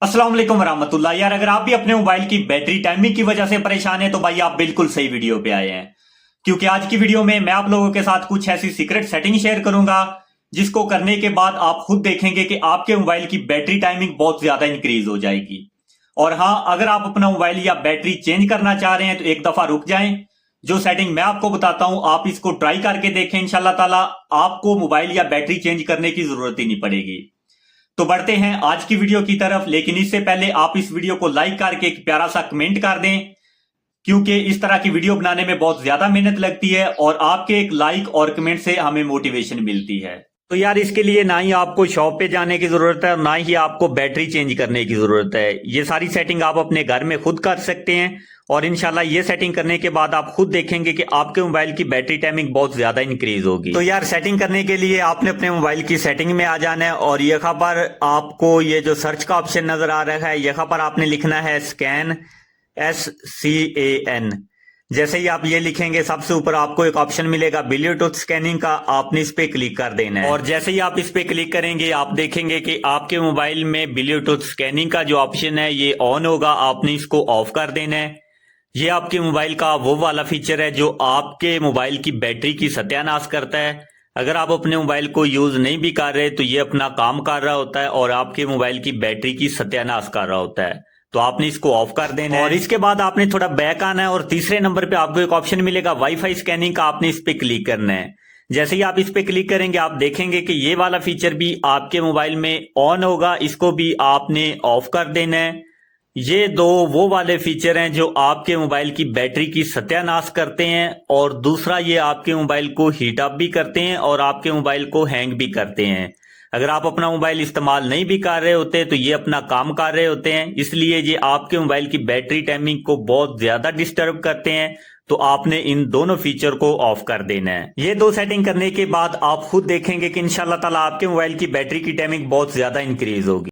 अस्सलाम वालेकुम वरहमतुल्लाह। यार अगर आप भी अपने मोबाइल की बैटरी टाइमिंग की वजह से परेशान हैं तो भाई आप बिल्कुल सही वीडियो पे आए हैं, क्योंकि आज की वीडियो में मैं आप लोगों के साथ कुछ ऐसी सीक्रेट सेटिंग शेयर करूंगा जिसको करने के बाद आप खुद देखेंगे कि आपके मोबाइल की बैटरी टाइमिंग बहुत ज्यादा इंक्रीज हो जाएगी। और हाँ, अगर आप अपना मोबाइल या बैटरी चेंज करना चाह रहे हैं तो एक दफा रुक जाएं। जो सेटिंग मैं आपको बताता हूं आप इसको ट्राई करके देखें, इंशाल्लाह ताला आपको मोबाइल या बैटरी चेंज करने की जरूरत ही नहीं पड़ेगी। तो बढ़ते हैं आज की वीडियो की तरफ, लेकिन इससे पहले आप इस वीडियो को लाइक करके एक प्यारा सा कमेंट कर दें, क्योंकि इस तरह की वीडियो बनाने में बहुत ज्यादा मेहनत लगती है और आपके एक लाइक और कमेंट से हमें मोटिवेशन मिलती है। तो यार इसके लिए ना ही आपको शॉप पे जाने की जरूरत है और ना ही आपको बैटरी चेंज करने की जरूरत है। ये सारी सेटिंग आप अपने घर में खुद कर सकते हैं और इंशाल्लाह ये सेटिंग करने के बाद आप खुद देखेंगे कि आपके मोबाइल की बैटरी टाइमिंग बहुत ज्यादा इंक्रीज होगी। तो यार सेटिंग करने के लिए आपने अपने मोबाइल की सेटिंग में आ जाना है और यहाँ पर आपको ये जो सर्च का ऑप्शन नजर आ रहा है, यहाँ पर आपने लिखना है स्कैन, SCAN। जैसे ही आप ये लिखेंगे सबसे ऊपर आपको एक ऑप्शन मिलेगा ब्लूटूथ स्कैनिंग का, आपने इस पे क्लिक कर देना है। और जैसे ही आप इस पे क्लिक करेंगे आप देखेंगे कि आपके मोबाइल में ब्लूटूथ स्कैनिंग का जो ऑप्शन है ये ऑन होगा, आपने इसको ऑफ कर देना है। ये आपके मोबाइल का वो वाला फीचर है जो आपके मोबाइल की बैटरी की सत्यानाश करता है। अगर आप अपने मोबाइल को यूज नहीं भी कर रहे तो ये अपना काम कर रहा होता है और आपके मोबाइल की बैटरी की सत्यानाश कर रहा होता है, तो आपने इसको ऑफ कर देना है। और इसके बाद आपने थोड़ा बैक आना है और तीसरे नंबर पे आपको एक ऑप्शन मिलेगा वाईफाई स्कैनिंग का, आपने इस पे क्लिक करना है। जैसे ही आप इस पे क्लिक करेंगे आप देखेंगे कि ये वाला फीचर भी आपके मोबाइल में ऑन होगा, इसको भी आपने ऑफ कर देना है। ये दो वो वाले फीचर हैं जो आपके मोबाइल की बैटरी की सत्यानाश करते हैं और दूसरा ये आपके मोबाइल को हीट अप भी करते हैं और आपके मोबाइल को हैंग भी करते हैं। अगर आप अपना मोबाइल इस्तेमाल नहीं भी कर रहे होते तो ये अपना काम कर रहे होते हैं, इसलिए ये आपके मोबाइल की बैटरी टाइमिंग को बहुत ज्यादा डिस्टर्ब करते हैं। तो आपने इन दोनों फीचर को ऑफ कर देना है। ये दो सेटिंग करने के बाद आप खुद देखेंगे कि इंशाल्लाह ताला आपके मोबाइल की बैटरी की टाइमिंग बहुत ज्यादा इंक्रीज होगी।